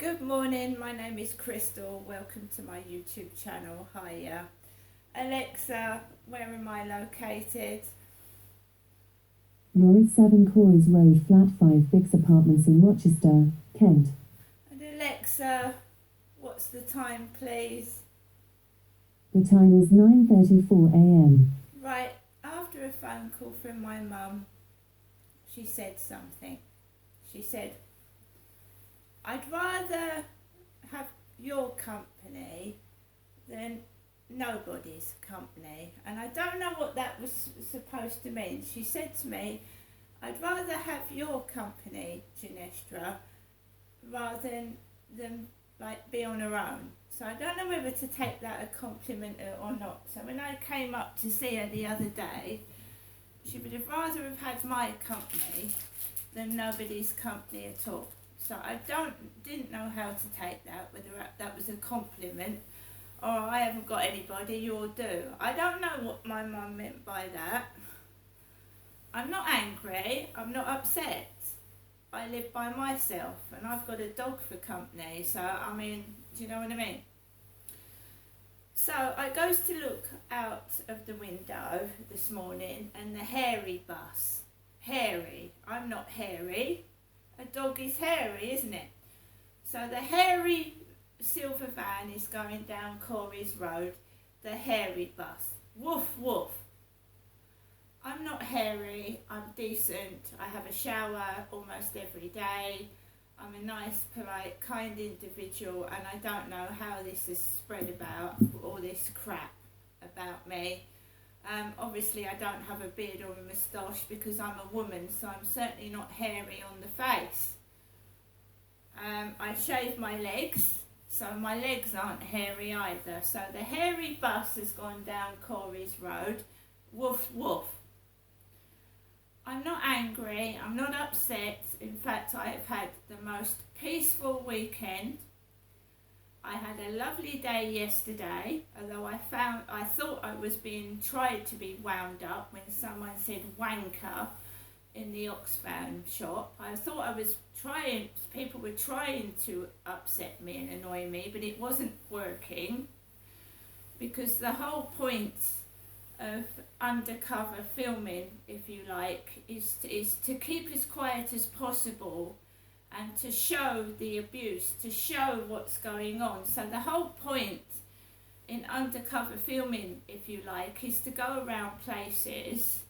Good morning, my name is Crystal. Welcome to my YouTube channel. Hiya. Alexa, where am I located? You're at 7 Corys Road, Flat 5, Bix Apartments in Rochester, Kent. And Alexa, what's the time, please? The time is 9:34 a.m. Right, after a phone call from my mum, she said something. She said, I'd rather have your company than nobody's company. And I don't know what that was supposed to mean. She said to me, I'd rather have your company, Ginestra, rather than like be on her own. So I don't know whether to take that a compliment or not. So when I came up to see her the other day, she would have rather have had my company than nobody's company at all. So I didn't know how to take that, whether that was a compliment or I haven't got anybody, you'll do. I don't know what my mum meant by that. I'm not angry, I'm not upset. I live by myself and I've got a dog for company, so I mean, do you know what I mean? So I goes to look out of the window this morning and the hairy bus. Hairy, I'm not hairy. A dog is hairy, isn't it? So the hairy silver van is going down Corys Road, the hairy bus. Woof, woof. I'm not hairy, I'm decent, I have a shower almost every day. I'm a nice, polite, kind individual, and I don't know how this has spread about, all this crap about me. Obviously I don't have a beard or a moustache because I'm a woman, so I'm certainly not hairy on the face. I shave my legs, so my legs aren't hairy either. So the hairy bus has gone down Corys Road. Woof woof. I'm not angry, I'm not upset. In fact, I have had the most peaceful weekend. I had a lovely day yesterday, although I thought I was being tried to be wound up when someone said wanker in the Oxfam shop. I thought people were trying to upset me and annoy me, but it wasn't working, because the whole point of undercover filming, if you like, is to keep as quiet as possible and to show the abuse, to show what's going on. So the whole point in undercover filming, if you like, is to go around places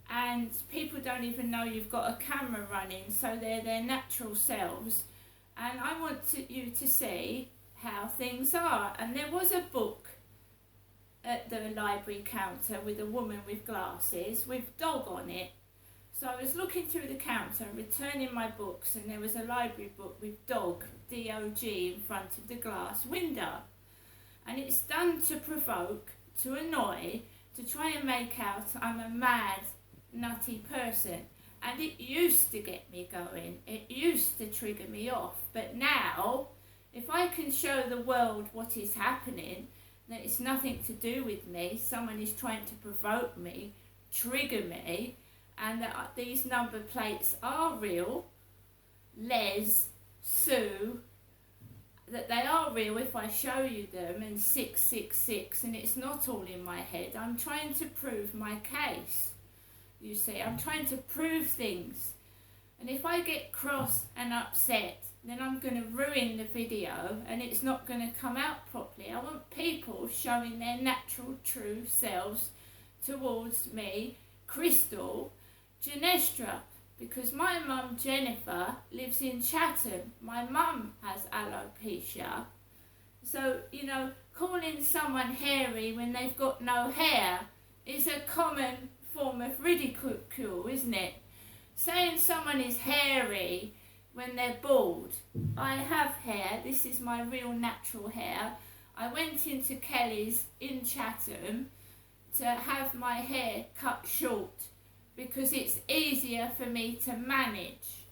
and people don't even know you've got a camera running, so they're their natural selves. And I want you to see how things are. And there was a book at the library counter with a woman with glasses with dog on it. So I was looking through the counter, returning my books, and there was a library book with dog, D-O-G, in front of the glass window. And it's done to provoke, to annoy, to try and make out I'm a mad, nutty person. And it used to get me going, it used to trigger me off. But now, if I can show the world what is happening, that it's nothing to do with me, someone is trying to provoke me, trigger me, and that these number plates are real, Les, Sue, that they are real if I show you them, and 666, and it's not all in my head. I'm trying to prove my case, you see. I'm trying to prove things. And if I get cross and upset, then I'm going to ruin the video and it's not going to come out properly. I want people showing their natural, true selves towards me, Crystal, Ginestra, because my mum Jennifer lives in Chatham. My mum has alopecia. So, you know, calling someone hairy when they've got no hair is a common form of ridicule, isn't it? Saying someone is hairy when they're bald. I have hair, this is my real natural hair. I went into Kelly's in Chatham to have my hair cut short because it's easier for me to manage,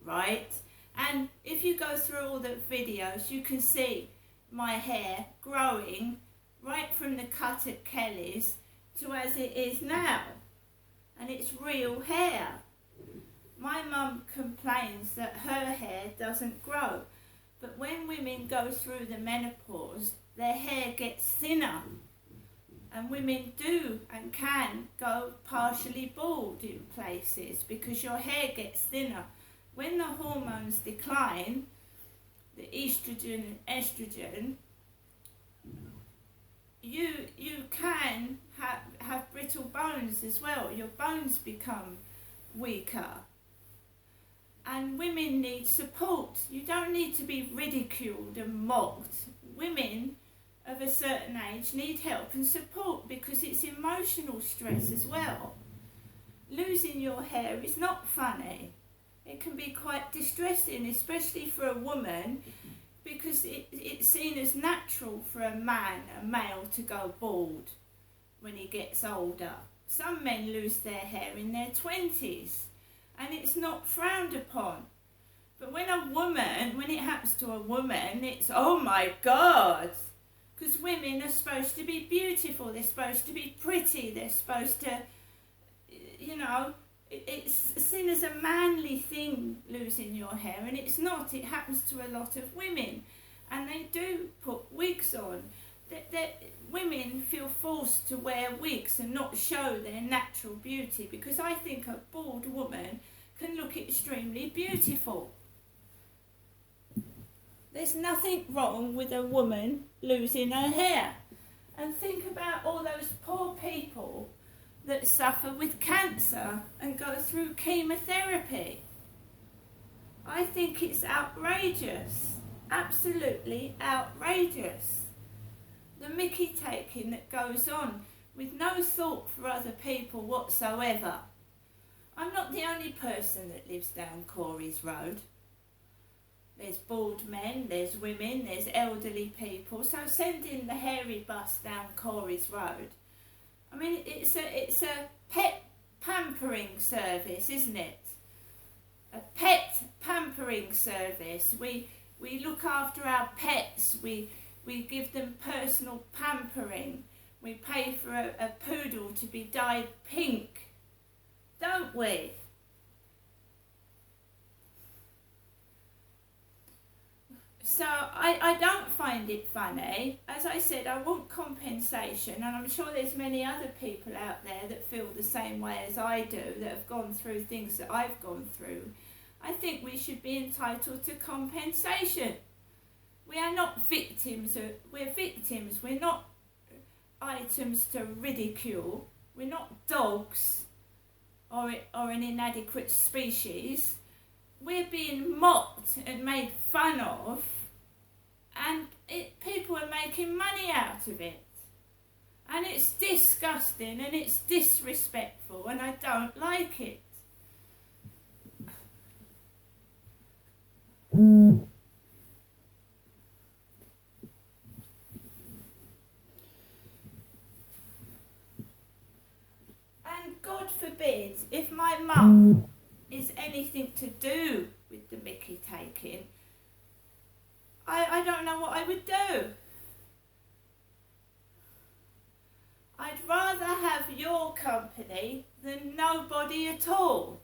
right? And if you go through all the videos, you can see my hair growing right from the cut at Kelly's to as it is now. And it's real hair. My mum complains that her hair doesn't grow. But when women go through the menopause, their hair gets thinner. And women do and can go partially bald in places because your hair gets thinner. When the hormones decline, the estrogen and estrogen, you can have brittle bones as well. Your bones become weaker. And women need support. You don't need to be ridiculed and mocked. Women of a certain age need help and support because it's emotional stress as well. Losing your hair is not funny. It can be quite distressing, especially for a woman, because it's seen as natural for a male to go bald when he gets older. Some men lose their hair in their 20s and it's not frowned upon. But when it happens to a woman, it's, oh my God, because women are supposed to be beautiful, they're supposed to be pretty, they're supposed to, it's seen as a manly thing, losing your hair, and it's not. It happens to a lot of women, and they do put wigs on. Women feel forced to wear wigs and not show their natural beauty, because I think a bald woman can look extremely beautiful. There's nothing wrong with a woman losing her hair. And think about all those poor people that suffer with cancer and go through chemotherapy. I think it's outrageous, absolutely outrageous. The mickey taking that goes on with no thought for other people whatsoever. I'm not the only person that lives down Corey's Road. There's bald men, there's women, there's elderly people. So send in the hairy bus down Corey's Road. I mean, it's a pet pampering service, isn't it? A pet pampering service. We look after our pets. We give them personal pampering. We pay for a poodle to be dyed pink, don't we? So I don't find it funny. As I said, I want compensation, and I'm sure there's many other people out there that feel the same way as I do, that have gone through things that I've gone through. I think we should be entitled to compensation. We are not victims, we're victims, we're not items to ridicule, we're not dogs or an inadequate species. We're being mocked and made fun of, and people are making money out of it. And it's disgusting and it's disrespectful, and I don't like it. And God forbid, if my mum is anything to do with the mickey taking, I don't know what I would do. I'd rather have your company than nobody at all.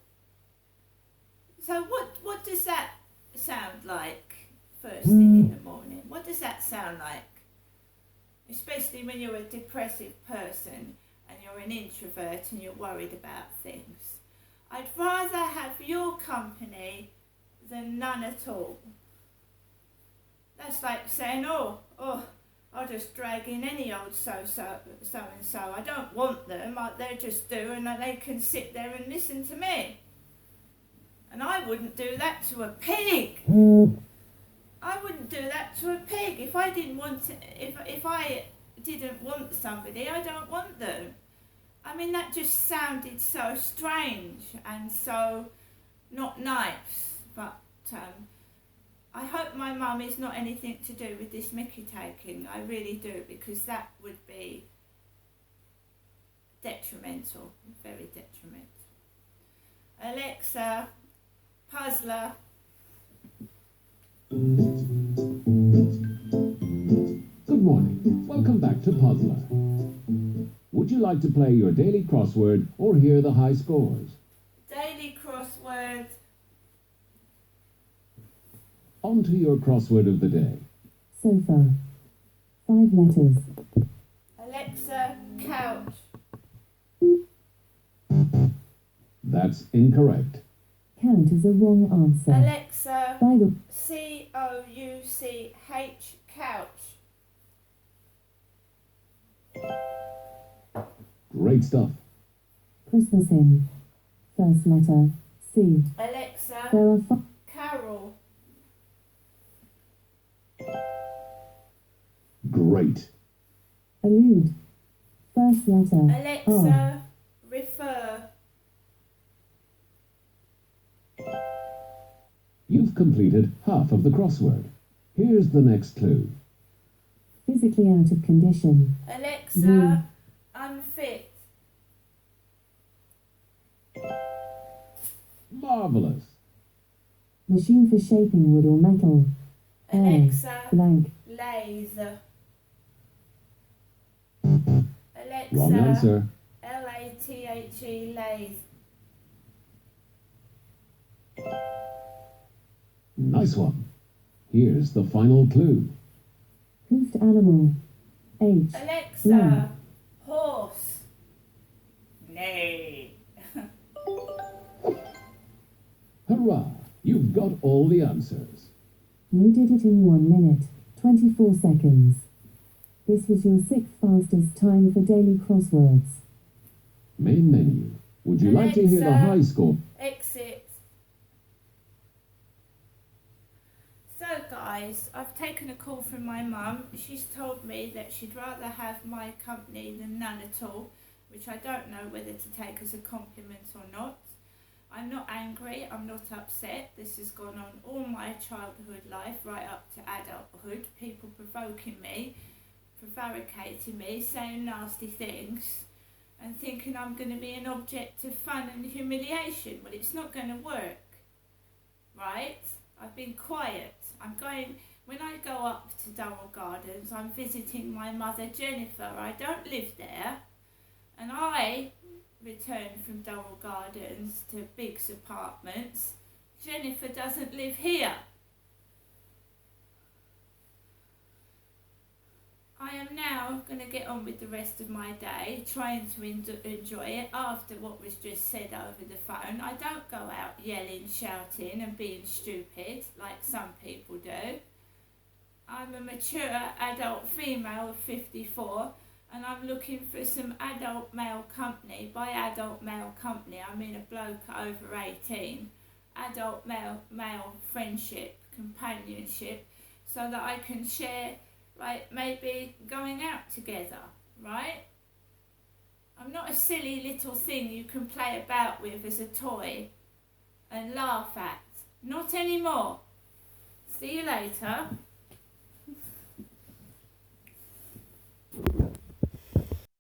So what does that sound like first thing in the morning? What does that sound like? Especially when you're a depressive person and you're an introvert and you're worried about things. I'd rather have your company than none at all. That's like saying, oh, I'll just drag in any old so-and-so. I don't want them, they just do, and they can sit there and listen to me. And I wouldn't do that to a pig. I wouldn't do that to a pig. If I didn't want somebody, I don't want them. I mean, that just sounded so strange and so not nice. But I hope my mum is not anything to do with this mickey taking. I really do, because that would be detrimental, very detrimental. Alexa, puzzler. Good morning. Welcome back to Puzzler. Would you like to play your daily crossword or hear the high scores? Daily crossword. On to your crossword of the day. Sofa. 5 letters. Alexa, couch. That's incorrect. Count is a wrong answer. Alexa, By the couch, couch. Great stuff. Christmas in. First letter. C. Alexa, There are carol. Great. allude. First letter. Alexa, refer. You've completed half of the crossword. Here's the next clue. Physically out of condition. Alexa, unfit. Marvelous. Machine for shaping wood or metal. Alexa, Blank. lathe. Alexa, Wrong answer. Lathe, lathe. Nice one. Here's the final clue. Hoofed animal. H. Alexa, Lamb. horse. Nay. Hurrah! You've got all the answers. You did it in 1 minute, 24 seconds. This was your 6th fastest time for daily crosswords. Main menu. Would you like to hear the Alexa. high score? Exit. So guys, I've taken a call from my mum. She's told me that she'd rather have my company than none at all, which I don't know whether to take as a compliment or not. I'm not angry, I'm not upset. This has gone on all my childhood life, right up to adulthood. People provoking me, prevaricating me, saying nasty things, and thinking I'm going to be an object of fun and humiliation. Well, it's not going to work, right? I've been quiet. When I go up to Durrell Gardens, I'm visiting my mother Jennifer. I don't live there, and I returned from Durrell Gardens to Biggs Apartments. Jennifer doesn't live here. I am now going to get on with the rest of my day, trying to enjoy it after what was just said over the phone. I don't go out yelling, shouting and being stupid like some people do. I'm a mature adult female of 54, and I'm looking for some adult male company. By adult male company, I mean a bloke over 18. Adult male friendship, companionship, so that I can share, like, maybe going out together, right? I'm not a silly little thing you can play about with as a toy and laugh at. Not anymore. See you later.